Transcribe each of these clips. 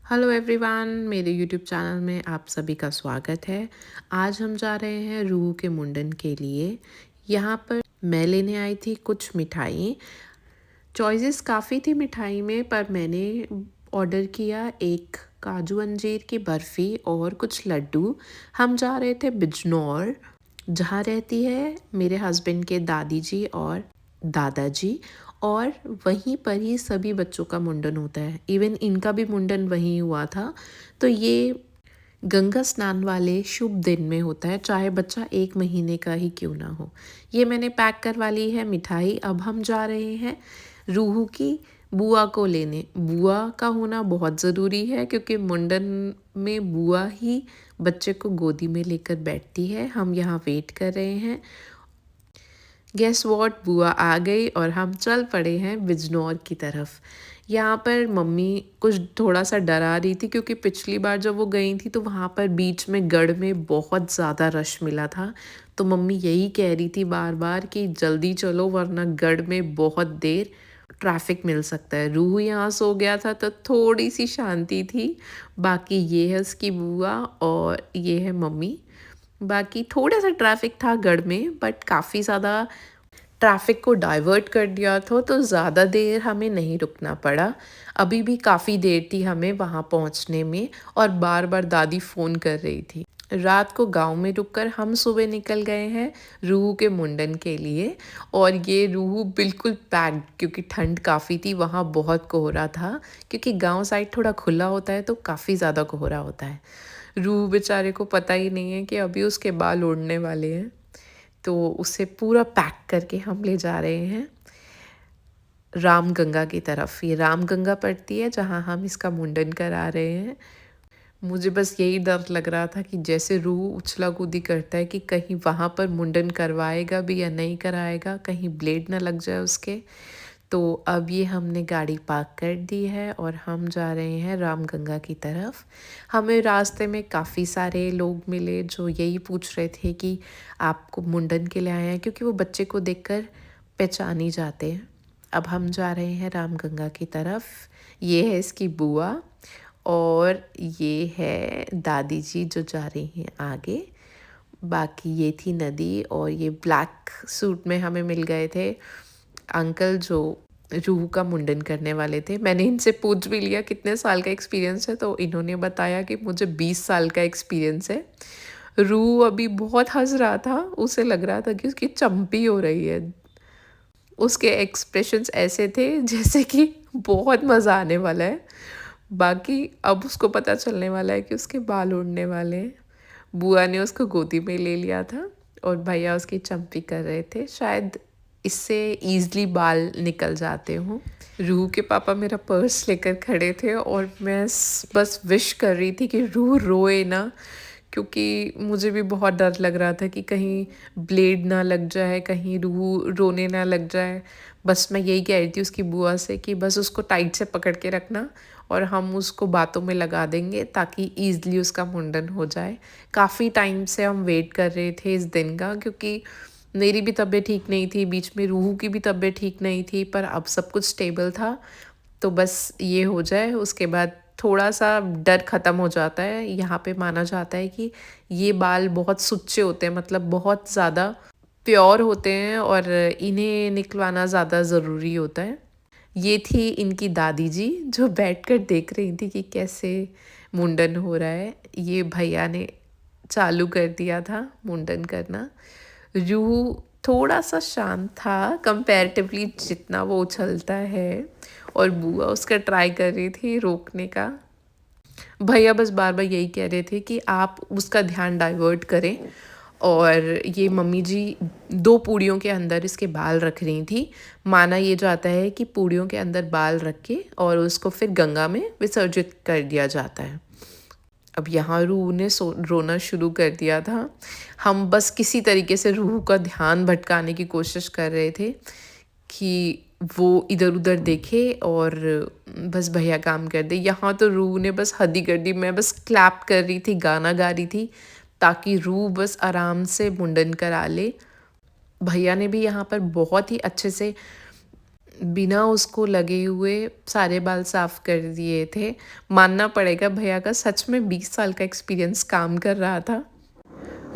Hello everyone, मेरे YouTube channel में आप सभी का स्वागत है। आज हम जा रहे हैं रूह के मुंडन के लिए। यहाँ पर मैं लेने आई थी कुछ मिठाई। चॉइसेस काफ़ी थी मिठाई में, पर मैंने ऑर्डर किया एक काजू अंजीर की बर्फ़ी और कुछ लड्डू। हम जा रहे थे बिजनौर, जहाँ रहती है मेरे हस्बैंड के दादी जी और दादाजी, और वहीं पर ही सभी बच्चों का मुंडन होता है। इवन इनका भी मुंडन वहीं हुआ था। तो ये गंगा स्नान वाले शुभ दिन में होता है, चाहे बच्चा 1 महीने का ही क्यों ना हो। ये मैंने पैक करवा ली है मिठाई। अब हम जा रहे हैं रूह की बुआ को लेने। बुआ का होना बहुत ज़रूरी है क्योंकि मुंडन में बुआ ही बच्चे को गोदी में लेकर बैठती है। हम यहाँ वेट कर रहे हैं। गेस वॉट, बुआ आ गई और हम चल पड़े हैं बिजनौर की तरफ। यहाँ पर मम्मी कुछ थोड़ा सा डरा रही थी क्योंकि पिछली बार जब वो गई थी तो वहाँ पर बीच में गढ़ में बहुत ज़्यादा रश मिला था। तो मम्मी यही कह रही थी बार बार कि जल्दी चलो वरना गढ़ में बहुत देर ट्रैफिक मिल सकता है। रूह यहाँ सो गया था तो थोड़ी सी शांति थी। बाकी ये है उसकी बुआ और ये है मम्मी। बाकी थोड़ा सा ट्रैफिक था गढ़ में, बट काफ़ी ज़्यादा ट्रैफिक को डाइवर्ट कर दिया था तो ज़्यादा देर हमें नहीं रुकना पड़ा। अभी भी काफ़ी देर थी हमें वहाँ पहुँचने में, और बार बार दादी फ़ोन कर रही थी। रात को गांव में रुककर हम सुबह निकल गए हैं रूह के मुंडन के लिए। और ये रूह बिल्कुल पैक्ड, क्योंकि ठंड काफ़ी थी, वहाँ बहुत कोहरा था। क्योंकि गांव साइड थोड़ा खुला होता है तो काफ़ी ज़्यादा कोहरा होता है। रूह बेचारे को पता ही नहीं है कि अभी उसके बाल उड़ने वाले हैं, तो उसे पूरा पैक करके हम ले जा रहे हैं रामगंगा की तरफ। ये रामगंगा पड़ती है जहाँ हम इसका मुंडन करा रहे हैं। मुझे बस यही डर लग रहा था कि जैसे रूह उछला कूदी करता है कि कहीं वहाँ पर मुंडन करवाएगा भी या नहीं कराएगा, कहीं ब्लेड ना लग जाए उसके। तो अब ये हमने गाड़ी पार्क कर दी है और हम जा रहे हैं रामगंगा की तरफ। हमें रास्ते में काफ़ी सारे लोग मिले जो यही पूछ रहे थे कि आपको मुंडन के लिए आए हैं, क्योंकि वो बच्चे को देखकर पहचान ही जाते हैं। अब हम जा रहे हैं रामगंगा की तरफ। ये है इसकी बुआ और ये है दादी जी जो जा रही हैं आगे। बाकी ये थी नदी, और ये ब्लैक सूट में हमें मिल गए थे अंकल जो रूह का मुंडन करने वाले थे। मैंने इनसे पूछ भी लिया कितने साल का एक्सपीरियंस है, तो इन्होंने बताया कि मुझे 20 साल का एक्सपीरियंस है। रूह अभी बहुत हंस रहा था, उसे लग रहा था कि उसकी चंपी हो रही है। उसके एक्सप्रेशंस ऐसे थे जैसे कि बहुत मज़ा आने वाला है। बाकी अब उसको पता चलने वाला है कि उसके बाल उड़ने वाले हैं। बुआ ने उसको गोदी में ले लिया था और भैया उसकी चंपी कर रहे थे। शायद इससे ईज़िली बाल निकल जाते हों। रूह के पापा मेरा पर्स लेकर खड़े थे और मैं बस विश कर रही थी कि रूह रोए ना, क्योंकि मुझे भी बहुत डर लग रहा था कि कहीं ब्लेड ना लग जाए, कहीं रूह रोने ना लग जाए। बस मैं यही कह रही थी उसकी बुआ से कि बस उसको टाइट से पकड़ के रखना और हम उसको बातों में लगा देंगे ताकि ईज़िली उसका मुंडन हो जाए। काफ़ी टाइम से हम वेट कर रहे थे इस दिन का, क्योंकि मेरी भी तबीयत ठीक नहीं थी, बीच में रूह की भी तबीयत ठीक नहीं थी, पर अब सब कुछ स्टेबल था। तो बस ये हो जाए, उसके बाद थोड़ा सा डर ख़त्म हो जाता है। यहाँ पे माना जाता है कि ये बाल बहुत सुच्चे होते हैं, मतलब बहुत ज़्यादा प्योर होते हैं, और इन्हें निकलवाना ज़्यादा ज़रूरी होता है। ये थी इनकी दादी जी जो बैठकर देख रही थी कि कैसे मुंडन हो रहा है। ये भैया ने चालू कर दिया था मुंडन करना। रूह थोड़ा सा शांत था कंपैरेटिवली जितना वो उछलता है, और बुआ उसका ट्राई कर रही थी रोकने का। भैया बस बार बार यही कह रहे थे कि आप उसका ध्यान डाइवर्ट करें। और ये मम्मी जी 2 पूड़ियों के अंदर इसके बाल रख रही थी। माना ये जाता है कि पूड़ियों के अंदर बाल रख के और उसको फिर गंगा में विसर्जित कर दिया जाता है। अब यहाँ रूह ने रोना शुरू कर दिया था। हम बस किसी तरीके से रूह का ध्यान भटकाने की कोशिश कर रहे थे कि वो इधर उधर देखे और बस भैया काम कर दे। यहाँ तो रूह ने बस हद ही कर दी। मैं बस क्लैप कर रही थी, गाना गा रही थी ताकि रूह बस आराम से मुंडन करा ले। भैया ने भी यहाँ पर बहुत ही अच्छे से बिना उसको लगे हुए सारे बाल साफ कर दिए थे। मानना पड़ेगा भैया का, सच में 20 साल का एक्सपीरियंस काम कर रहा था।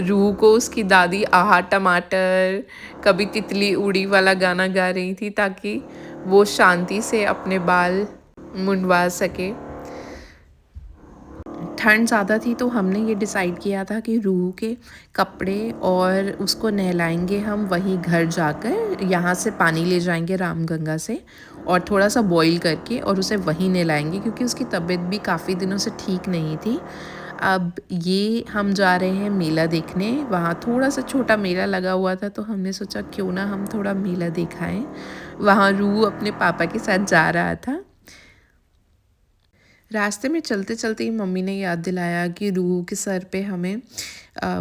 रूह को उसकी दादी आहा टमाटर, कभी तितली उड़ी वाला गाना गा रही थी ताकि वो शांति से अपने बाल मुंडवा सके। ठंड ज़्यादा थी तो हमने ये डिसाइड किया था कि रूह के कपड़े और उसको नहलाएंगे हम वहीं घर जाकर। यहाँ से पानी ले जाएंगे रामगंगा से और थोड़ा सा बॉईल करके और उसे वहीं नहलाएंगे, क्योंकि उसकी तबीयत भी काफ़ी दिनों से ठीक नहीं थी। अब ये हम जा रहे हैं मेला देखने। वहाँ थोड़ा सा छोटा मेला लगा हुआ था तो हमने सोचा क्यों ना हम थोड़ा मेला दिखाएं। वहाँ रूह अपने पापा के साथ जा रहा था। रास्ते में चलते चलते ही मम्मी ने याद दिलाया कि रूह के सर पे हमें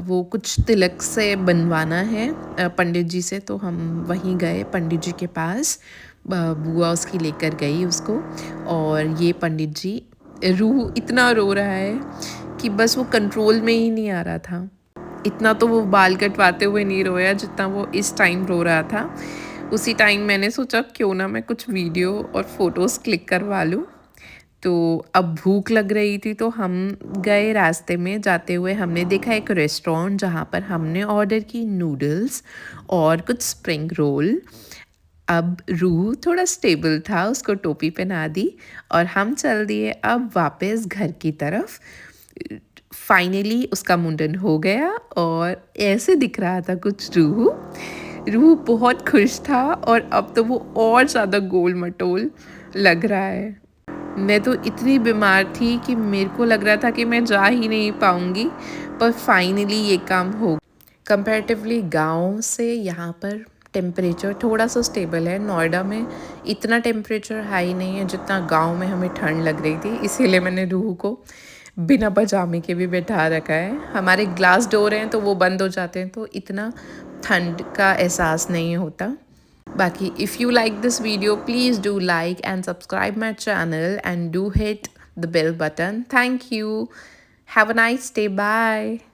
वो कुछ तिलक से बनवाना है पंडित जी से। तो हम वहीं गए पंडित जी के पास। बुआ उसकी लेकर गई उसको, और ये पंडित जी, रूह इतना रो रहा है कि बस वो कंट्रोल में ही नहीं आ रहा था। इतना तो वो बाल कटवाते हुए नहीं रोया जितना वो इस टाइम रो रहा था। उसी टाइम मैंने सोचा क्यों ना मैं कुछ वीडियो और फोटोज़ क्लिक करवा लूँ। तो अब भूख लग रही थी तो हम गए। रास्ते में जाते हुए हमने देखा एक रेस्टोरेंट जहाँ पर हमने ऑर्डर की नूडल्स और कुछ स्प्रिंग रोल। अब रूह थोड़ा स्टेबल था, उसको टोपी पहना दी और हम चल दिए अब वापस घर की तरफ। फाइनली उसका मुंडन हो गया और ऐसे दिख रहा था कुछ रूह बहुत खुश था, और अब तो वो और ज़्यादा गोल मटोल लग रहा है। मैं तो इतनी बीमार थी कि मेरे को लग रहा था कि मैं जा ही नहीं पाऊँगी, पर फाइनली ये काम हो। कंपैरेटिवली गांव से यहाँ पर टेम्परेचर थोड़ा सा स्टेबल है। नोएडा में इतना टेम्परेचर हाई नहीं है जितना गांव में हमें ठंड लग रही थी, इसीलिए मैंने रूह को बिना पजामे के भी बैठा रखा है। हमारे ग्लास डोर हैं तो वो बंद हो जाते हैं तो इतना ठंड का एहसास नहीं होता। Baki, if you like this video, please do like and subscribe my channel and do hit the bell button. Thank you. Have a nice day. Bye.